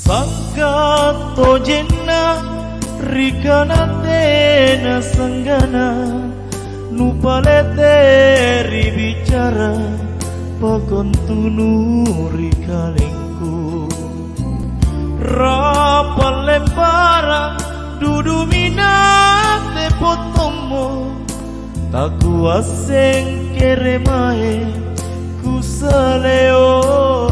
Sangka tojena rikana tena sanggana nupalete ribicara pakontunu rikalengku rapal lempara dudu minate potomo taku aseng keremae kusaleori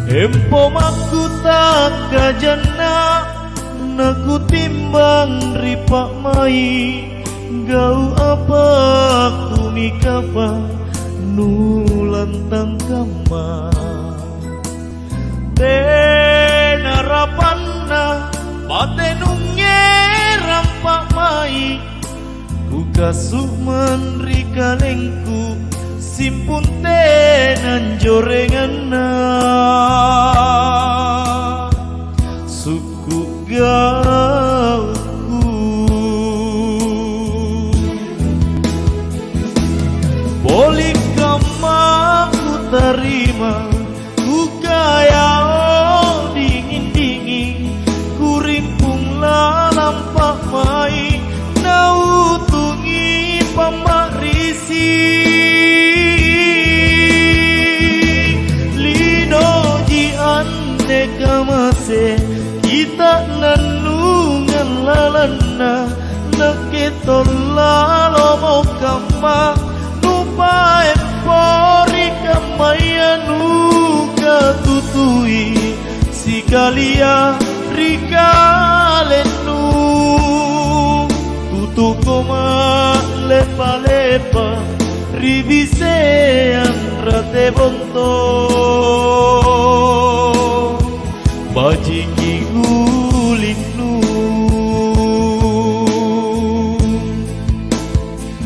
empo makuta kajana naku timbang ripak mai gau apa kumikapa nulantang kama denarapanna patenungnya rampak mai kukasuh menrikalengku simpun tenan jorenganna suku gauku boleh kamaku terima ku kaya dingin-dingin ku rimpunglah lampak mai nautungi pamarisi lino ji ane kamase kita nanungan lalana naketola lomo kama nupa empori kamaya nuka tutui si kalia rikalenu tutu koma lepa-lepa ribisean rate bonto bajiki